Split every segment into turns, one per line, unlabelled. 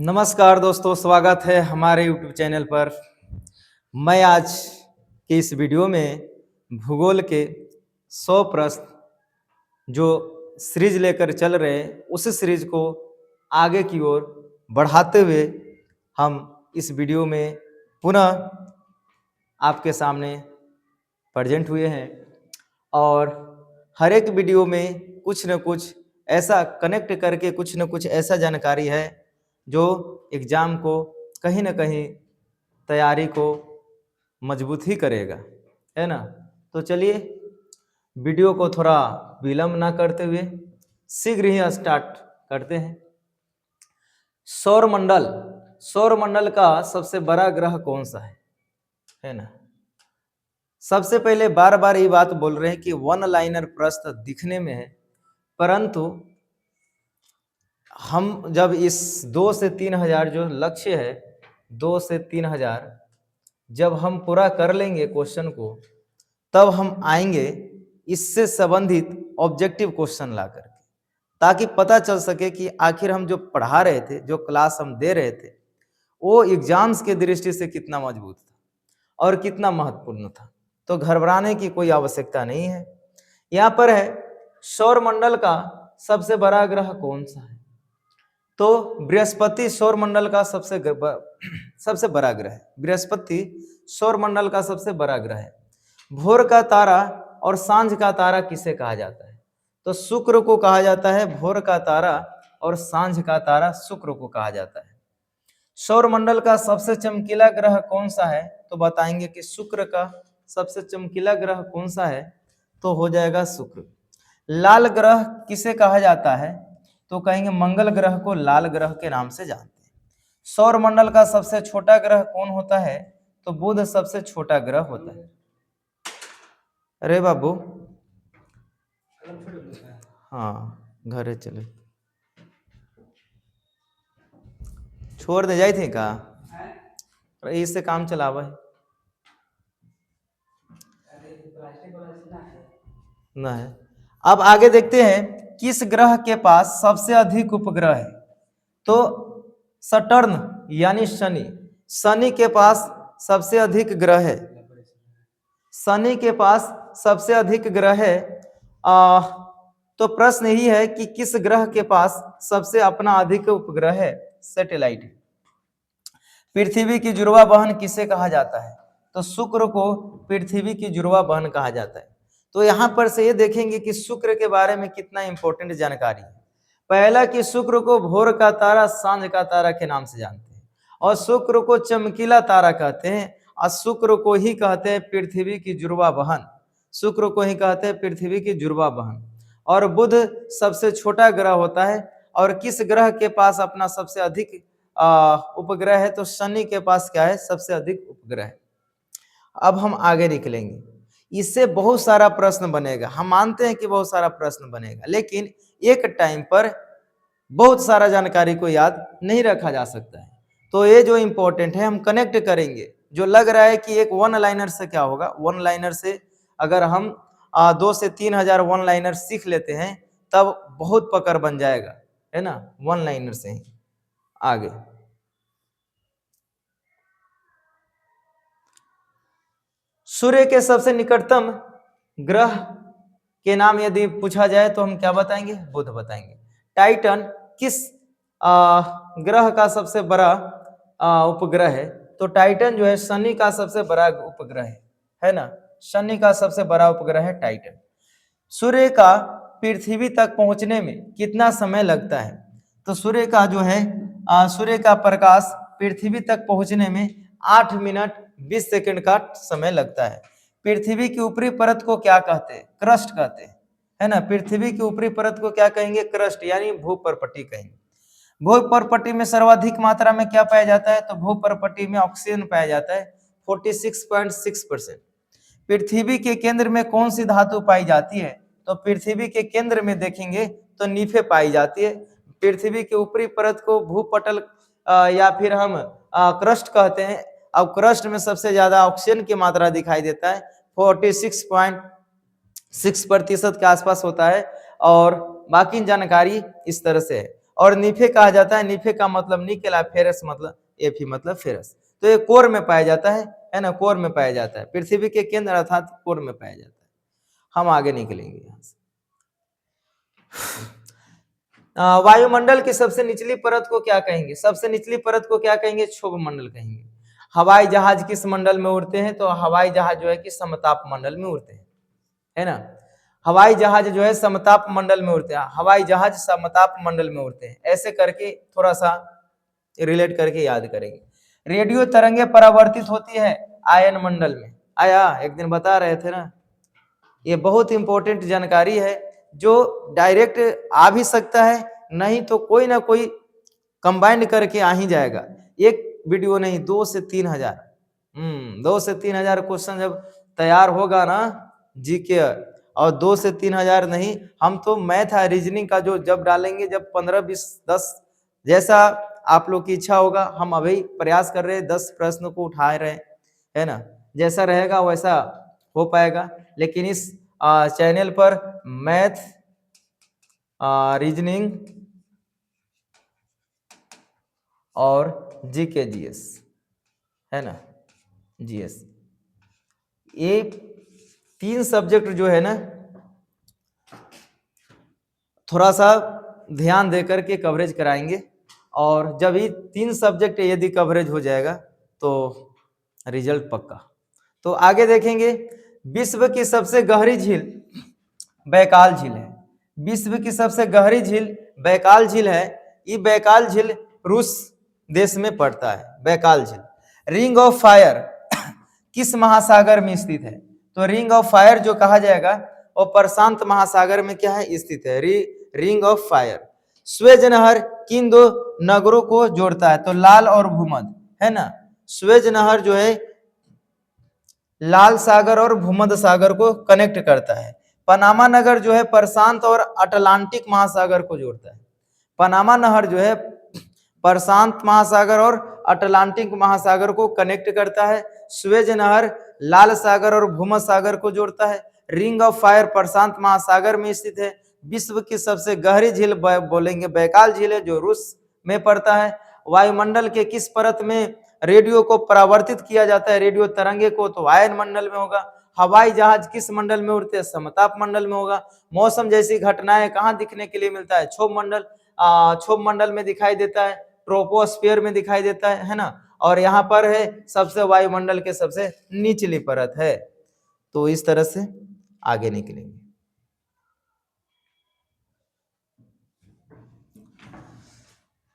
नमस्कार दोस्तों, स्वागत है हमारे YouTube चैनल पर। मैं आज के इस वीडियो में भूगोल के 100 प्रश्न जो सीरीज लेकर चल रहे हैं, उस सीरीज को आगे की ओर बढ़ाते हुए हम इस वीडियो में पुनः आपके सामने प्रेजेंट हुए हैं। और हर एक वीडियो में कुछ न कुछ ऐसा कनेक्ट करके कुछ न कुछ ऐसा जानकारी है जो एग्ज़ाम को कहीं ना कहीं तैयारी को मजबूत ही करेगा, है ना। तो चलिए वीडियो को थोड़ा विलंब ना करते हुए शीघ्र ही स्टार्ट करते हैं। सौरमंडल सौरमंडल का सबसे बड़ा ग्रह कौन सा है ना। सबसे पहले बार बार ये बात बोल रहे हैं कि वन लाइनर प्रश्न दिखने में है, परंतु हम जब इस 2 से 3 हजार जो लक्ष्य है, 2 से 3 हजार जब हम पूरा कर लेंगे क्वेश्चन को, तब हम आएंगे इससे संबंधित ऑब्जेक्टिव क्वेश्चन ला करके, ताकि पता चल सके कि आखिर हम जो पढ़ा रहे थे, जो क्लास हम दे रहे थे, वो एग्जाम्स के दृष्टि से कितना मजबूत था और कितना महत्वपूर्ण था। तो घबराने की कोई आवश्यकता नहीं है। यहाँ पर है सौरमंडल का सबसे बड़ा ग्रह कौन सा है, तो बृहस्पति सौरमंडल का सबसे बड़ा ग्रह है। बृहस्पति सौरमंडल का सबसे बड़ा ग्रह है। भोर का तारा और सांझ का तारा किसे कहा जाता है, तो शुक्र को कहा जाता है। भोर का तारा और सांझ का तारा शुक्र को कहा जाता है। सौरमंडल का सबसे चमकीला ग्रह कौन सा है, तो बताएंगे कि शुक्र का सबसे चमकीला ग्रह कौन सा है, तो हो जाएगा शुक्र। लाल ग्रह किसे कहा जाता है, तो कहेंगे मंगल ग्रह को लाल ग्रह के नाम से जानते हैं। सौरमंडल का सबसे छोटा ग्रह कौन होता है, तो बुध सबसे छोटा ग्रह होता है। अरे बाबू, हाँ घरे चले छोड़ दे जाए थे का, इससे काम चलावा है ना है। अब आगे देखते हैं किस ग्रह के पास सबसे अधिक उपग्रह है, तो सटर्न यानी शनि। शनि के पास सबसे अधिक ग्रह है। शनि के पास सबसे अधिक ग्रह है। तो प्रश्न यही है कि किस ग्रह के पास सबसे अपना अधिक उपग्रह है, सैटेलाइट। पृथ्वी की जुड़वा बहन किसे कहा जाता है, तो शुक्र को पृथ्वी की जुड़वा बहन कहा जाता है। तो यहाँ पर से ये देखेंगे कि शुक्र के बारे में कितना इंपॉर्टेंट जानकारी है। पहला कि शुक्र को भोर का तारा सांझ का तारा के नाम से जानते हैं, और शुक्र को चमकीला तारा कहते हैं, और शुक्र को ही कहते हैं पृथ्वी की जुड़वा बहन। शुक्र को ही कहते हैं पृथ्वी की जुड़वा बहन। और बुध सबसे छोटा ग्रह होता है। और किस ग्रह के पास अपना सबसे अधिक उपग्रह है, तो शनि के पास क्या है, सबसे अधिक उपग्रह है। अब हम आगे निकलेंगे, इससे बहुत सारा प्रश्न बनेगा। हम मानते हैं कि बहुत सारा प्रश्न बनेगा, लेकिन एक टाइम पर बहुत सारा जानकारी को याद नहीं रखा जा सकता है। तो ये जो इंपॉर्टेंट है हम कनेक्ट करेंगे। जो लग रहा है कि एक वन लाइनर से क्या होगा, वन लाइनर से अगर हम 2 से 3 हजार वन लाइनर सीख लेते हैं, तब बहुत पकड़ बन जाएगा, है ना। वन लाइनर से ही आगे सूर्य के सबसे निकटतम ग्रह के नाम यदि पूछा जाए तो हम क्या बताएंगे, बुध बताएंगे। टाइटन किस ग्रह का सबसे बड़ा उपग्रह है, तो टाइटन जो है शनि का सबसे बड़ा उपग्रह है ना। शनि का सबसे बड़ा उपग्रह है टाइटन। सूर्य का पृथ्वी तक पहुंचने में कितना समय लगता है, तो सूर्य का जो है सूर्य का प्रकाश पृथ्वी तक पहुंचने में 8 मिनट 20 सेकंड का समय लगता है। पृथ्वी की ऊपरी परत को क्या कहते हैं, क्रस्ट कहते हैं, है ना। पृथ्वी की ऊपरी परत को क्या कहेंगे, क्रस्ट यानी भूपर्पट्टी कहेंगे। भूपर्पट्टी में सर्वाधिक मात्रा में क्या पाया जाता है, तो भूपर्पट्टी में ऑक्सीजन पाया जाता है 46.6%। पृथ्वी के केंद्र में कौन सी धातु पाई जाती है, तो पृथ्वी के केंद्र में देखेंगे तो नीफे पाई जाती है। पृथ्वी के ऊपरी परत को भूपटल या फिर हम क्रस्ट कहते हैं। अब क्रस्ट में सबसे ज्यादा ऑक्सीजन की मात्रा दिखाई देता है, 46.6% के आसपास होता है। और बाकी जानकारी इस तरह से है। और नीफे कहा जाता है, नीफे का मतलब निकेल, फेरस मतलब एफी मतलब फेरस। तो ये कोर में पाया जाता है ना, कोर में पाया जाता है, पृथ्वी के केंद्र अर्थात कोर में पाया जाता है। हम आगे निकलेंगे यहाँ से। वायुमंडल की सबसे निचली परत को क्या कहेंगे? सबसे निचली परत को क्या कहेंगे? क्षोभ मंडल कहेंगे। हवाई जहाज किस मंडल में उड़ते हैं? तो हवाई जहाज जो है कि समताप मंडल में उड़ते हैं, है ना। हवाई जहाज जो है समताप मंडल में उड़ते हैं, हवाई जहाज समताप मंडल में उड़ते हैं। ऐसे करके थोड़ा सा रिलेट करके याद करेंगे। रेडियो तरंगे परावर्तित होती है आयन मंडल में, आया एक दिन बता रहे थे ना। ये बहुत इंपॉर्टेंट जानकारी है, जो डायरेक्ट आ भी सकता है, नहीं तो कोई ना कोई कंबाइंड करके आ ही जाएगा। एक वीडियो नहीं, 2 से 3 हजार 2 से 3 हजार क्वेश्चन जब तैयार होगा ना जीके, और 2 से 3 हजार नहीं, हम तो मैथ है रीजनिंग का जो जब डालेंगे, जब 15 20 10 जैसा आप लोग की इच्छा होगा, हम अभी प्रयास कर रहे हैं 10 प्रश्न को उठा रहे हैं, है ना। जैसा रहेगा वैसा हो पाएगा। लेकिन इस चैनल पर मैथ, रीजनिंग और जीके जीएस, है ना, जीएस, ये 3 सब्जेक्ट जो है ना, थोड़ा सा ध्यान देकर के कवरेज कराएंगे। और जब ये 3 सब्जेक्ट यदि कवरेज हो जाएगा तो रिजल्ट पक्का। तो आगे देखेंगे, विश्व की सबसे गहरी झील बैकाल झील है। विश्व की सबसे गहरी झील बैकाल झील है। ये बैकाल झील रूस देश में पड़ता है। बैकाल झील। रिंग ऑफ फायर किस महासागर में स्थित है? तो रिंग ऑफ फायर जो कहा जाएगा वो प्रशांत महासागर में क्या है? स्थित है, रिंग ऑफ फायर। स्वेज नहर किन 2 नगरों को जोड़ता है? तो लाल और भूमध्य, है ना। स्वेज नहर जो है लाल सागर और भूमध्य सागर को कनेक्ट करता है। पनामा नगर जो है प्रशांत और अटलांटिक महासागर को जोड़ता है। पनामा नहर जो है प्रशांत महासागर और अटलांटिक महासागर को कनेक्ट करता है। स्वेज नहर लाल सागर और भूमध्य सागर को जोड़ता है। रिंग ऑफ फायर प्रशांत महासागर में स्थित है। विश्व की सबसे गहरी झील बोलेंगे बैकाल झील है, जो रूस में पड़ता है। वायुमंडल के किस परत में रेडियो को परावर्तित किया जाता है? रेडियो तरंगे को, तो आयन मंडल में होगा। हवाई जहाज किस मंडल में उड़ते हैं? समताप मंडल में होगा। मौसम जैसी घटनाएं कहाँ दिखने के लिए मिलता है? क्षोभ मंडल, क्षोभ मंडल में दिखाई देता है, ट्रोपोस्फीयर में दिखाई देता है ना। और यहाँ पर है सबसे वायुमंडल के सबसे निचली परत है। तो इस तरह से आगे निकलेंगे।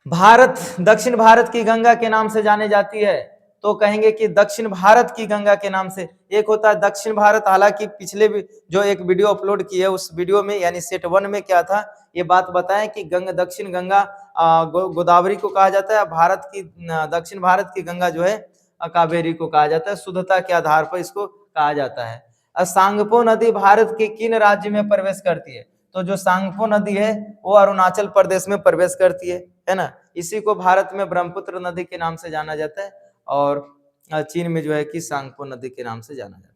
भारत, दक्षिण भारत की गंगा के नाम से जाने जाती है, तो कहेंगे कि दक्षिण भारत की गंगा के नाम से। एक होता है दक्षिण भारत, हालांकि पिछले भी जो एक वीडियो अपलोड की है उस वीडियो में यानी सेट 1 में क्या था ये बात बताएं कि दक्षिण गंगा गोदावरी को कहा जाता है। भारत की दक्षिण भारत की गंगा जो है कावेरी को कहा जाता है। शुद्धता के आधार पर इसको कहा जाता है। सांगपो नदी भारत के किन राज्य में प्रवेश करती है? तो जो सांगपो नदी है वो अरुणाचल प्रदेश में प्रवेश करती है ना। इसी को भारत में ब्रह्मपुत्र नदी के नाम से जाना जाता है, और चीन में जो है कि सांगपो नदी के नाम से जाना जाता है,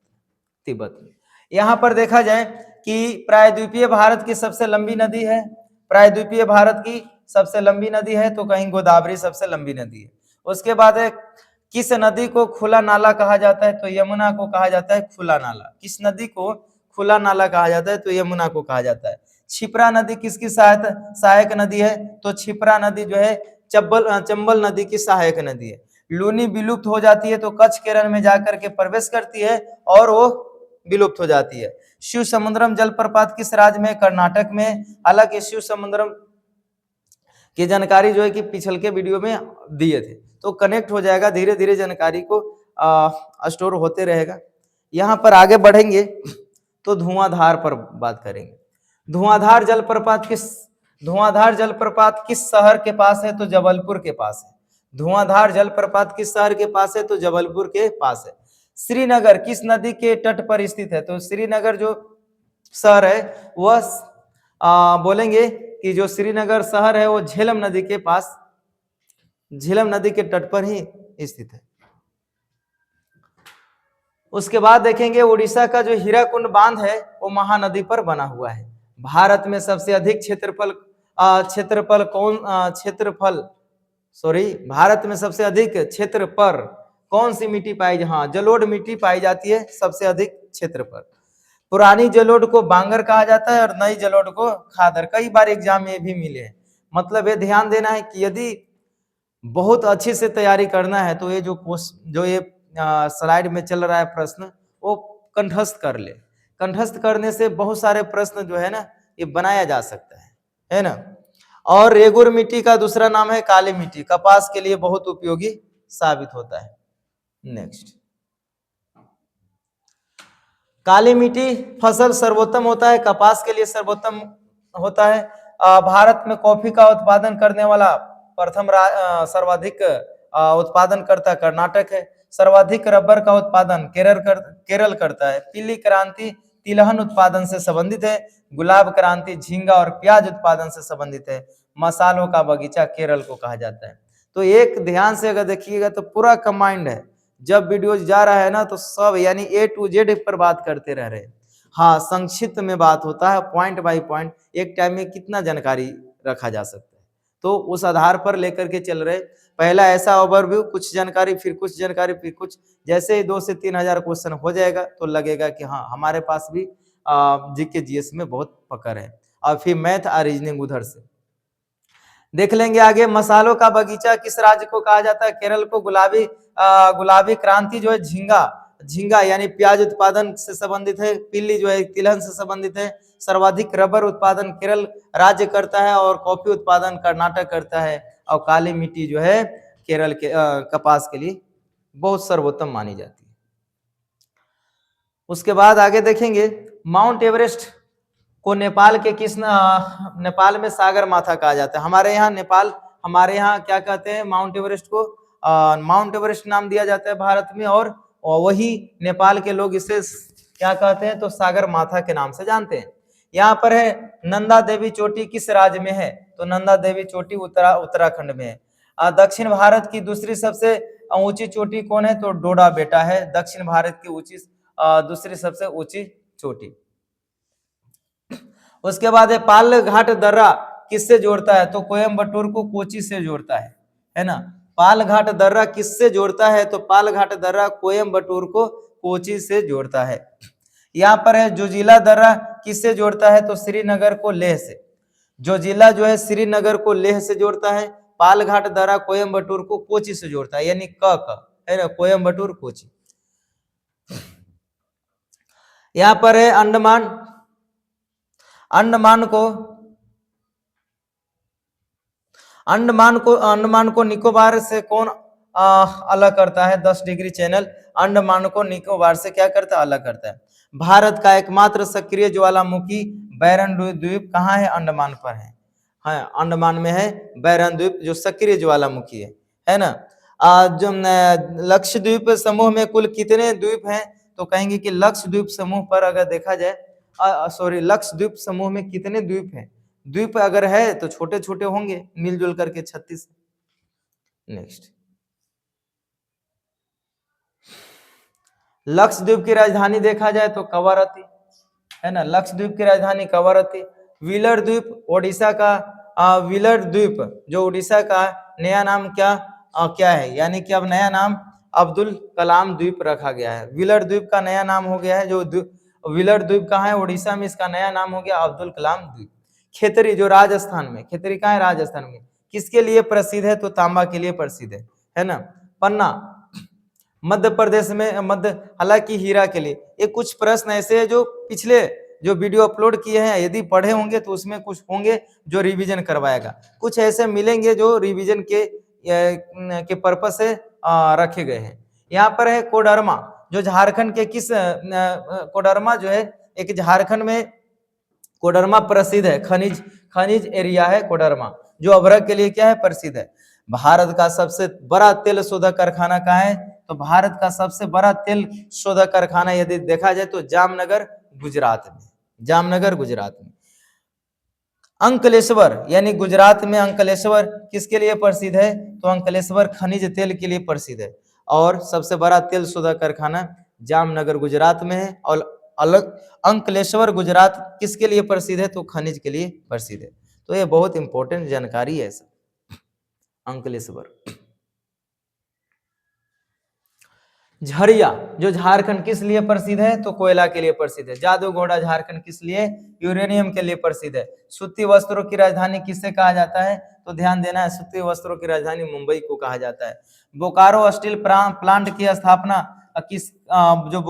तिब्बत में। यहाँ पर देखा जाए कि प्रायद्वीपीय भारत की सबसे लंबी नदी है, प्रायद्वीपीय भारत की सबसे लंबी नदी है, तो कहीं गोदावरी सबसे लंबी नदी है। उसके बाद है किस नदी को खुला नाला कहा जाता है? तो यमुना को कहा जाता है खुला नाला। किस नदी को खुला नाला कहा जाता है? तो यमुना को कहा जाता है। छिप्रा नदी किसकी सहायक नदी है? तो छिप्रा नदी जो है चंबल नदी की सहायक नदी है। लूनी विलुप्त हो जाती है तो कच्छ के रण में जाकर के प्रवेश करती है और वो विलुप्त हो जाती है। शिव समुद्रम जलप्रपात किस राज्य में? कर्नाटक में। हालांकि शिव समुद्रम की जानकारी जो है कि पिछले के वीडियो में दिए थे, तो कनेक्ट हो जाएगा, धीरे धीरे जानकारी को स्टोर होते रहेगा। यहाँ पर आगे बढ़ेंगे तो धुआंधार पर बात करेंगे। धुआंधार जलप्रपात किस शहर के पास है? तो जबलपुर के पास है। धुआंधार जलप्रपात किस शहर के पास है? तो जबलपुर के पास है। श्रीनगर किस नदी के तट पर स्थित है? तो श्रीनगर जो शहर है वह बोलेंगे कि जो श्रीनगर शहर है वो झेलम नदी के पास, झेलम नदी के तट पर ही स्थित है। उसके बाद देखेंगे उड़ीसा का जो हीराकुंड बांध है वो महानदी पर बना हुआ है। भारत में सबसे अधिक क्षेत्रफल भारत में सबसे अधिक क्षेत्र पर कौन सी मिट्टी पाई जलोढ़ मिट्टी पाई जाती है सबसे अधिक क्षेत्र पर। पुरानी जलोढ़ को बांगर कहा जाता है और नई जलोढ़ को खादर। कई बार एग्जाम में भी मिले हैं। मतलब ये ध्यान देना है कि यदि बहुत अच्छे से तैयारी करना है तो ये जो ये स्लाइड में चल रहा है प्रश्न वो कंठस्थ कर ले। कंठस्थ करने से बहुत सारे प्रश्न जो है ना ये बनाया जा सकता है ना। और रेगुर मिट्टी का दूसरा नाम है काली मिट्टी, कपास के लिए बहुत उपयोगी साबित होता है। नेक्स्ट, काली मिट्टी फसल सर्वोत्तम होता है, कपास के लिए सर्वोत्तम होता है। भारत में कॉफी का उत्पादन करने वाला प्रथम सर्वाधिक उत्पादन करता कर्नाटक है। सर्वाधिक रबर का उत्पादन केरल करता है। पीली क्रांति तिलहन उत्पादन से संबंधित है। गुलाब क्रांति झींगा और प्याज उत्पादन से संबंधित है। मसालों का बगीचा केरल को कहा जाता है। तो एक ध्यान से अगर देखिएगा तो पूरा कंबाइंड है। जब वीडियो जा रहा है ना तो सब यानी A to Z पर बात करते रह रहे। हाँ, संक्षिप्त में बात होता है, पॉइंट बाय पॉइंट एक टाइम में कितना जानकारी रखा जा सकता है तो उस आधार पर लेकर के चल रहे। पहला ऐसा ओवरव्यू, कुछ जानकारी फिर कुछ जानकारी फिर कुछ, जैसे ही 2 से 3 हजार क्वेश्चन हो जाएगा तो लगेगा कि हाँ हमारे पास भी जीके जीएस में बहुत पकड़ है। और फिर मैथ और रीजनिंग उधर से देख लेंगे आगे। मसालों का बगीचा किस राज्य को कहा जाता है? केरल को। गुलाबी क्रांति जो है झींगा यानी प्याज उत्पादन से संबंधित है। पीली जो है तिलहन से संबंधित है। सर्वाधिक रबर उत्पादन केरल राज्य करता है और कॉफी उत्पादन कर्नाटक करता है। और काली मिट्टी जो है केरल के कपास के लिए बहुत सर्वोत्तम मानी जाती है। उसके बाद आगे देखेंगे, माउंट एवरेस्ट को नेपाल में सागर माथा कहा जाता है। हमारे यहाँ क्या कहते हैं? माउंट एवरेस्ट को माउंट एवरेस्ट नाम दिया जाता है भारत में, और वही नेपाल के लोग इसे क्या कहते हैं? तो सागर माथा के नाम से जानते हैं। यहाँ पर है नंदा देवी चोटी किस राज्य में है? तो नंदा देवी चोटी उत्तराखंड में है। दक्षिण भारत की दूसरी सबसे ऊंची चोटी कौन है? तो डोडा बेटा है दक्षिण भारत की दूसरी सबसे ऊंची चोटी। उसके बाद है पाल घाट दर्रा किससे जोड़ता है? तो कोयम्बटूर को कोची से जोड़ता है ना। पाल घाट दर्रा किससे जोड़ता है? तो पाल घाट दर्रा कोयम्बटूर को कोची से जोड़ता है। यहाँ पर है जोजिला दर्रा किससे जोड़ता है? तो श्रीनगर को लेह से। जोजिला जो है श्रीनगर को लेह से जोड़ता है। पाल घाट दर्रा कोयम्बटूर को कोची से जोड़ता है, यानी है ना, कोयम्बटूर कोची। यहाँ पर है अंडमान को निकोबार से कौन अलग करता है? 10 डिग्री चैनल अंडमान को निकोबार से क्या करता है? अलग करता है। भारत का एकमात्र सक्रिय ज्वालामुखी बैरन द्वीप कहाँ है? अंडमान पर है। हाँ, अंडमान में है बैरन द्वीप जो सक्रिय ज्वालामुखी है ना। जो लक्षद्वीप समूह में कुल कितने द्वीप हैं? तो कहेंगे कि लक्षद्वीप समूह पर अगर देखा जाए लक्षद्वीप समूह में कितने द्वीप हैं? द्वीप अगर है तो छोटे छोटे होंगे मिलजुल करके 36। नेक्स्ट, लक्षद्वीप की राजधानी देखा जाए तो कवरत्ती है ना। लक्षद्वीप की राजधानी कवरत्ती। व्हीलर द्वीप ओडिशा का व्हीलर द्वीप जो उड़ीसा का नया नाम क्या है? यानी कि अब नया नाम अब्दुल कलाम द्वीप रखा गया है। व्हीलर द्वीप का नया नाम हो गया है जो व्हीलर द्वीप कहाँ है? उड़ीसा में। इसका नया नाम हो गया अब्दुल कलाम द्वीप। खेतरी जो राजस्थान में, खेतरी कहाँ है? राजस्थान में। किसके लिए प्रसिद्ध है? तो तांबा के लिए प्रसिद्ध है ना। पन्ना मध्य प्रदेश में, हालांकि हीरा के लिए। ये कुछ प्रश्न ऐसे हैं जो पिछले जो वीडियो अपलोड किए हैं यदि पढ़े होंगे तो उसमें कुछ होंगे जो रिवीजन करवाएगा, कुछ ऐसे मिलेंगे जो रिवीजन के पर्पस से रखे गए हैं। यहाँ पर है कोडरमा जो झारखंड के कोडरमा जो है एक झारखंड में कोडरमा प्रसिद्ध है। खनिज एरिया है कोडरमा जो अभ्रक के लिए क्या है? प्रसिद्ध है। भारत का सबसे बड़ा तेल शोधक कारखाना कहाँ है? तो भारत का सबसे बड़ा तेल शोधक कारखाना यदि देखा जाए तो जामनगर गुजरात में। जामनगर गुजरात में। अंकलेश्वर यानी गुजरात में अंकलेश्वर किसके लिए प्रसिद्ध है? तो अंकलेश्वर खनिज तेल के लिए प्रसिद्ध है। और सबसे बड़ा तेल शोधक कारखाना जामनगर गुजरात में है। और अलग अंकलेश्वर गुजरात किसके लिए प्रसिद्ध है? तो खनिज के लिए प्रसिद्ध है। तो ये बहुत इंपॉर्टेंट जानकारी है सब। अंकलेश्वर। झरिया जो झारखंड किस लिए प्रसिद्ध है? तो कोयला के लिए प्रसिद्ध है। जादूगोड़ा झारखंड किस लिए? यूरेनियम के लिए प्रसिद्ध है। सूती वस्त्रों की राजधानी किसे कहा जाता है? तो ध्यान देना है, सूती वस्त्रों की राजधानी मुंबई को कहा जाता है। बोकारो स्टील प्लांट की स्थापना जो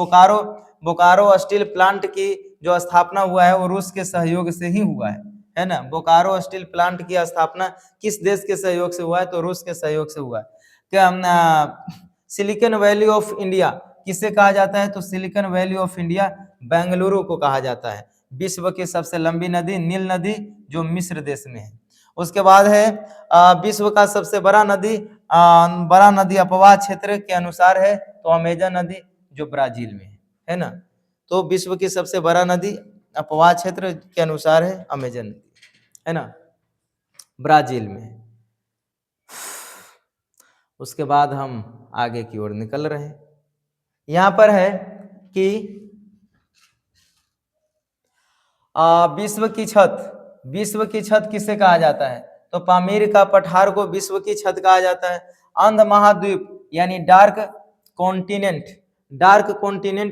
बोकारो स्टील प्लांट की जो स्थापना हुआ है वो रूस के सहयोग से ही हुआ है ना। बोकारो स्टील प्लांट की स्थापना किस देश के सहयोग से हुआ है? तो रूस के सहयोग से हुआ है। क्या सिलिकॉन वैली ऑफ इंडिया किसे कहा जाता है? तो silicon valley of India Bengaluru को कहा जाता है। विश्व की सबसे लंबी नदी नील नदी जो मिस्र देश में है। उसके बाद है विश्व का सबसे बड़ा नदी अपवाह क्षेत्र के अनुसार है तो अमेजन नदी जो ब्राजील में है ना। तो विश्व की सबसे बड़ा नदी अपवाह क्षेत्र के अनुसार है अमेजन नदी, है ना, ब्राजील में। उसके बाद हम आगे की ओर निकल रहे हैं। यहां पर है कि विश्व की छत किसे कहा जाता है? तो पामीर का पठार को विश्व की छत कहा जाता है। अंध महाद्वीप यानी डार्क कॉन्टिनेंट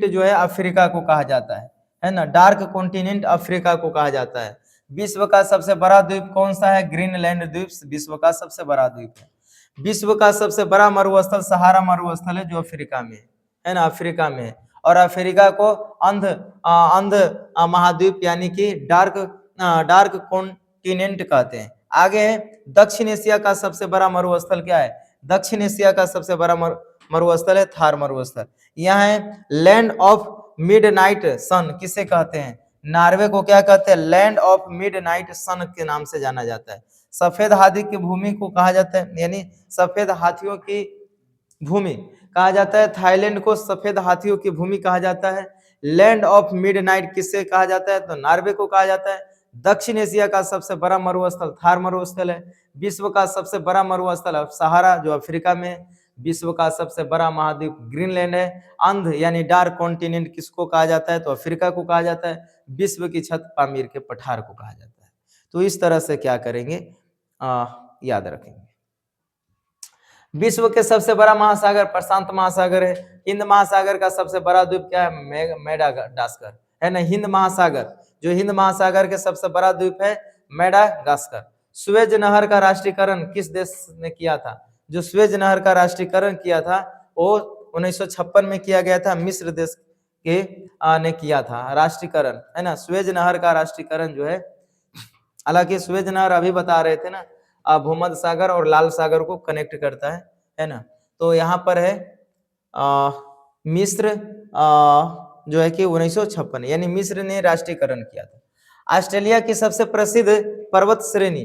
जो है अफ्रीका को कहा जाता है ना। डार्क कॉन्टिनेंट अफ्रीका को कहा जाता है। विश्व का सबसे बड़ा द्वीप कौन सा है? ग्रीनलैंड द्वीप विश्व का सबसे बड़ा द्वीप है। विश्व का सबसे बड़ा मरुस्थल सहारा मरुस्थल है जो अफ्रीका में है ना, अफ्रीका में है। और अफ्रीका को अंध महाद्वीप यानी कि डार्क कॉन्टिनेंट कहते हैं। आगे दक्षिण एशिया का सबसे बड़ा मरुस्थल क्या है? दक्षिण एशिया का सबसे बड़ा मरुस्थल है थार मरुस्थल। यहाँ है लैंड ऑफ मिडनाइट सन किसे कहते हैं? नॉर्वे को क्या कहते हैं? लैंड ऑफ मिडनाइट सन के नाम से जाना जाता है। सफेद हाथी की भूमि को कहा जाता है, यानी सफेद हाथियों की भूमि कहा जाता है। थाईलैंड को सफेद हाथियों की भूमि कहा जाता है। लैंड ऑफ मिडनाइट किससे कहा जाता है? तो नॉर्वे को कहा जाता है। दक्षिण एशिया का सबसे बड़ा मरुस्थल थार मरुस्थल है। विश्व का सबसे बड़ा मरुस्थल सहारा जो अफ्रीका में। विश्व का सबसे बड़ा महाद्वीप ग्रीनलैंड है। अंध यानी डार्क कॉन्टिनेंट किसको कहा जाता है? तो अफ्रीका को कहा जाता है। विश्व की छत पामीर के पठार को कहा जाता है। तो इस तरह से क्या करेंगे, याद रखेंगे। विश्व के सबसे बड़ा महासागर प्रशांत महासागर है। हिंद महासागर का सबसे बड़ा द्वीप क्या है? मेडागास्कर है ना। हिंद महासागर के सबसे बड़ा द्वीप है मेडागास्कर। सुएज नहर का राष्ट्रीयकरण किस देश ने किया था? जो सुएज नहर का राष्ट्रीयकरण किया था वो 1956 में किया गया था। मिस्र देश के ने किया था राष्ट्रीयकरण, है ना। सुएज नहर का राष्ट्रीयकरण जो है, हालांकि सुएज नहर अभी बता रहे थे ना भूमध्य सागर और लाल सागर को कनेक्ट करता है ना। तो यहाँ पर है मिस्र जो है कि 1956 यानी मिस्र ने राष्ट्रीयकरण किया था। ऑस्ट्रेलिया की सबसे प्रसिद्ध पर्वत श्रेणी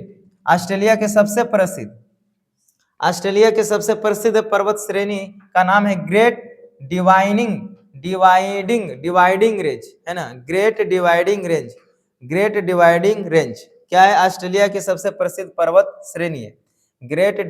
पर्वत श्रेणी का नाम है ग्रेट डिवाइडिंग रेंज, है ना। ग्रेट डिवाइडिंग रेंज क्या है? ऑस्ट्रेलिया की सबसे प्रसिद्ध पर्वत श्रेणी है ग्रेट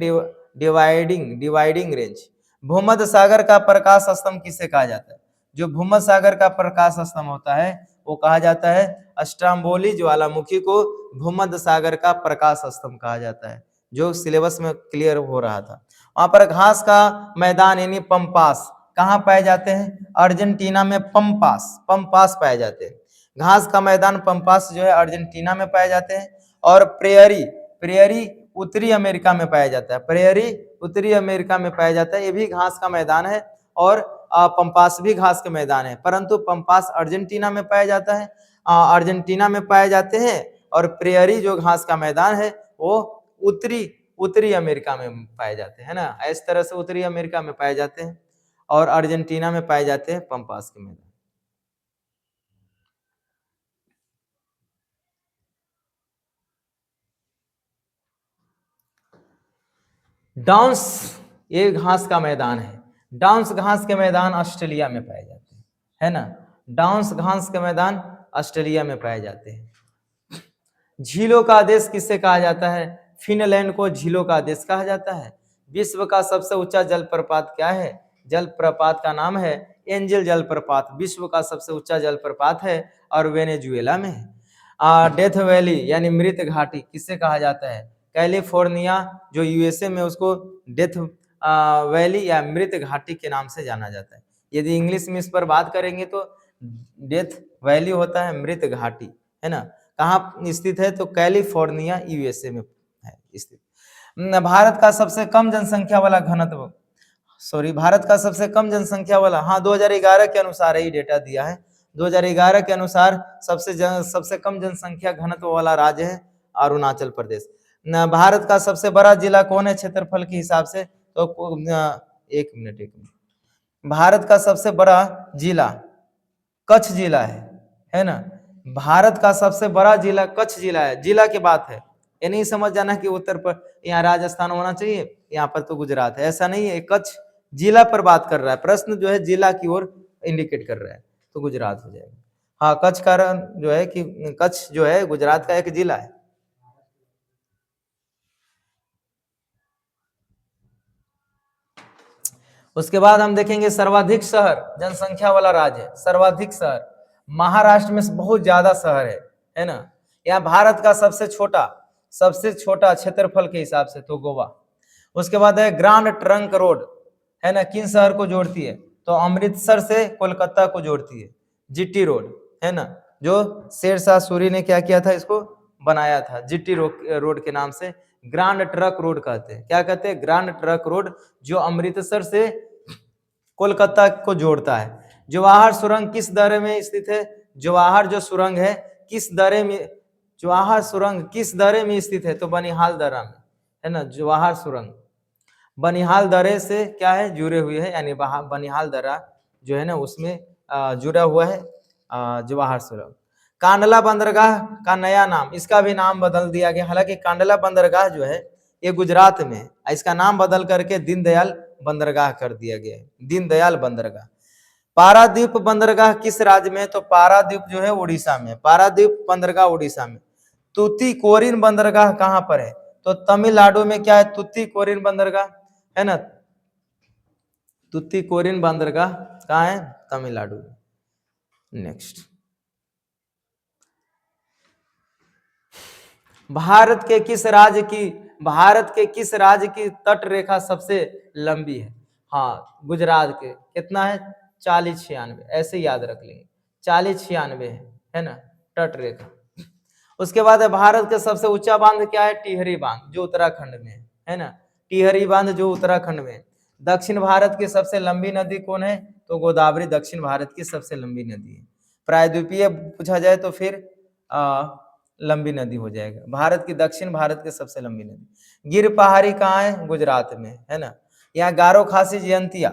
डिवाइडिंग रेंज। भूमध्य सागर का प्रकाश स्तंभ किसे कहा जाता है? जो भूमध्य सागर का प्रकाश स्तंभ होता है वो कहा जाता है स्ट्रोम्बोली ज्वालामुखी को भूमध्य सागर का प्रकाश स्तंभ कहा जाता है, जो सिलेबस में क्लियर हो रहा था। वहां पर घास का मैदान यानी पंपास कहाँ पाए जाते हैं? अर्जेंटीना में पंपास पाए जाते हैं। घास का मैदान पंपास जो है अर्जेंटीना में पाए जाते हैं। और प्रेयरी उत्तरी अमेरिका में पाया जाता है। प्रेयरी उत्तरी अमेरिका में पाया जाता है। ये भी घास का मैदान है और पंपास भी घास का मैदान है, परंतु पंपास अर्जेंटीना में पाया जाता है, अर्जेंटीना में पाए जाते हैं। और प्रेयरी जो घास का मैदान है वो उत्तरी अमेरिका में पाए जाते हैं, ना। इस तरह से उत्तरी अमेरिका में पाए जाते हैं और अर्जेंटीना में पाए जाते हैं पंपास के मैदान। डाउन्स ये घास का मैदान है। डाउन्स घास के मैदान ऑस्ट्रेलिया में पाए जाते हैं, है ना। डाउन्स घास के मैदान ऑस्ट्रेलिया में पाए जाते हैं। झीलों का देश किसे कहा जाता है? फिनलैंड को झीलों का देश कहा जाता है। विश्व का सबसे ऊंचा जलप्रपात क्या है? जलप्रपात का नाम है एंजल जलप्रपात। विश्व का सबसे ऊंचा जलप्रपात है और वेनेजुएला में है। डेथ वैली यानी मृत घाटी किससे कहा जाता है? कैलिफोर्निया जो यूएसए में, उसको डेथ वैली या मृत घाटी के नाम से जाना जाता है। यदि इंग्लिश में इस पर बात करेंगे तो डेथ वैली होता है मृत घाटी, है ना। कहाँ स्थित है? तो कैलिफोर्निया यूएसए में है स्थित। भारत का सबसे कम जनसंख्या वाला घनत्व, भारत का सबसे कम जनसंख्या वाला, हाँ 2011 के अनुसार ही डेटा दिया है। 2011 के अनुसार सबसे कम जनसंख्या घनत्व वाला राज्य है अरुणाचल प्रदेश। भारत का सबसे बड़ा जिला कौन है क्षेत्रफल के हिसाब से? तो एक मिनट, भारत का सबसे बड़ा जिला कच्छ जिला है ना। भारत का सबसे बड़ा जिला कच्छ जिला है। जिला की बात है, ये नहीं समझ जाना कि उत्तर पर यहाँ राजस्थान होना चाहिए, यहाँ पर तो गुजरात है, ऐसा नहीं है। कच्छ जिला पर बात कर रहा है, प्रश्न जो है जिला की ओर इंडिकेट कर रहा है, तो गुजरात हो जाएगा। हाँ, कच्छ का जो है कि कच्छ जो है गुजरात का एक जिला है। उसके बाद हम देखेंगे सर्वाधिक शहर जनसंख्या वाला राज्य है। सर्वाधिक शहर महाराष्ट्र में बहुत ज्यादा शहर है ना। यहाँ भारत का सबसे छोटा क्षेत्रफल के हिसाब से तो गोवा। उसके बाद है ग्रांड ट्रंक रोड, है ना, किन शहर को जोड़ती है? तो अमृतसर से कोलकाता को जोड़ती है। जीटी रोड, है ना, जो शेरशाह सूरी ने क्या किया था, इसको बनाया था, जीटी रोड के नाम से ग्रांड ट्रक रोड कहते हैं। क्या कहते हैं? ग्रांड ट्रक रोड, जो अमृतसर से कोलकाता को जोड़ता है। जवाहर सुरंग किस दर्रे में स्थित है? जवाहर जो सुरंग है किस दर्रे में, जवाहर सुरंग किस दर्रे में स्थित है? तो बनिहाल दर्रा में, है ना। जवाहर सुरंग बनिहाल दर्रे से क्या है, जुड़े हुए हैं, यानी बनिहाल दर्रा जो है ना उसमें जुड़ा हुआ है जवाहर सुरंग। कांडला बंदरगाह का नया नाम, इसका भी नाम बदल दिया गया। हालांकि कांडला बंदरगाह जो है ये गुजरात में है, इसका नाम बदल करके दीनदयाल बंदरगाह कर दिया गया है, दीनदयाल बंदरगाह। पारादीप बंदरगाह किस राज्य में? तो पारादीप जो है उड़ीसा में, पारादीप बंदरगाह उड़ीसा में। तूतीकोरिन बंदरगाह कहां पर है? तो तमिलनाडु में क्या है? तूतीकोरिन बंदरगाह, है ना। तूतीकोरिन बंदरगाह कहाँ है? तमिलनाडु में। नेक्स्ट, भारत के किस राज्य की तट रेखा सबसे लंबी है? हाँ, गुजरात के। कितना है? 4096, ऐसे याद रख लेंगे, 4096 है ना तट रेखा। उसके बाद है भारत का सबसे ऊंचा बांध क्या है? टिहरी बांध, जो उत्तराखंड में है ना। टिहरी बांध जो उत्तराखंड में। दक्षिण भारत की सबसे लंबी नदी कौन है? तो गोदावरी दक्षिण भारत की सबसे लंबी नदी है। प्रायद्वीपीय पूछा जाए तो फिर लंबी नदी हो जाएगा। भारत की दक्षिण भारत की सबसे लंबी नदी। गिर पहाड़ी कहाँ है? गुजरात में, है ना। यहाँ गारो खासी जयंतिया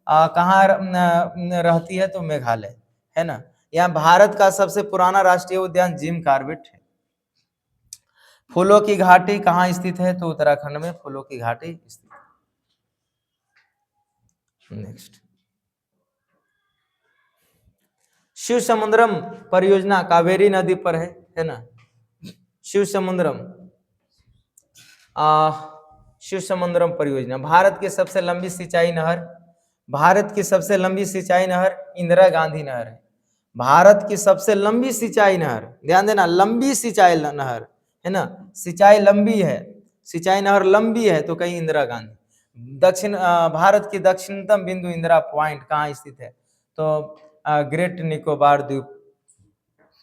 कहाँ रहती है? तो मेघालय, है ना। यहाँ भारत का सबसे पुराना राष्ट्रीय उद्यान जिम कॉर्बेट है। फूलों की घाटी कहाँ स्थित है? तो उत्तराखंड में फूलों की घाटी स्थित है। नेक्स्ट, शिव समुद्रम परियोजना कावेरी नदी पर है ना। शिव समुद्रम परियोजना। भारत की सबसे लंबी सिंचाई नहर, भारत की सबसे लंबी सिंचाई नहर इंदिरा गांधी नहर है। भारत की सबसे लंबी सिंचाई नहर, ध्यान देना, लंबी सिंचाई नहर, है ना। सिंचाई लंबी है, सिंचाई नहर लंबी है तो कहीं इंदिरा गांधी। भारत की दक्षिणतम बिंदु इंदिरा पॉइंट कहाँ स्थित है? तो ग्रेट निकोबार द्वीप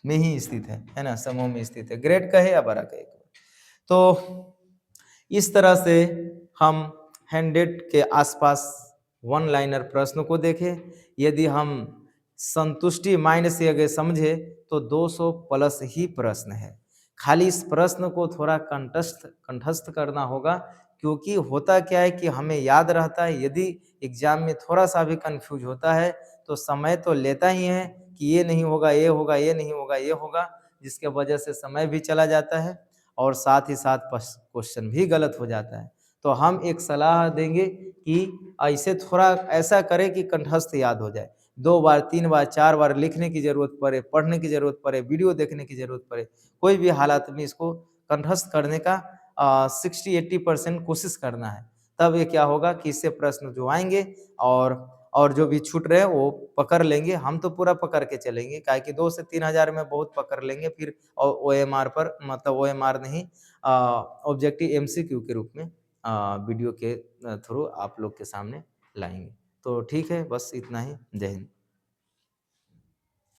में ही स्थित है ना, समूह में स्थित है। ग्रेट कहे या बड़ा कहे। तो इस तरह से हम हैंडेड के आसपास वन लाइनर प्रश्न को देखें। यदि हम संतुष्टि माइंड से अगर समझे तो 200 प्लस ही प्रश्न है। खाली इस प्रश्न को थोड़ा कंठस्थ करना होगा, क्योंकि होता क्या है कि हमें याद रहता है। यदि एग्जाम में थोड़ा सा भी कंफ्यूज होता है तो समय तो लेता ही है कि ये नहीं होगा, ये होगा, ये नहीं होगा, ये होगा, जिसके वजह से समय भी चला जाता है और साथ ही साथ क्वेश्चन भी गलत हो जाता है। तो हम एक सलाह देंगे कि ऐसे थोड़ा ऐसा करें कि कंठस्थ याद हो जाए। 2 बार 3 बार 4 बार लिखने की जरूरत पड़े, पढ़ने की जरूरत पड़े, वीडियो देखने की जरूरत पड़े, कोई भी हालात में इसको कंठस्थ करने का 60-80% कोशिश करना है। तब ये क्या होगा कि इससे प्रश्न जो आएंगे और और जो भी छूट रहे हैं वो पकड़ लेंगे। हम तो पूरा पकड़ के चलेंगे, काहे कि 2 से 3000 में बहुत पकड़ लेंगे, फिर ओएमआर पर, मतलब ओएमआर नहीं, ऑब्जेक्टिव एमसीक्यू के रूप में वीडियो के थ्रू आप लोग के सामने लाएंगे। तो ठीक है, बस इतना ही। जय हिंद।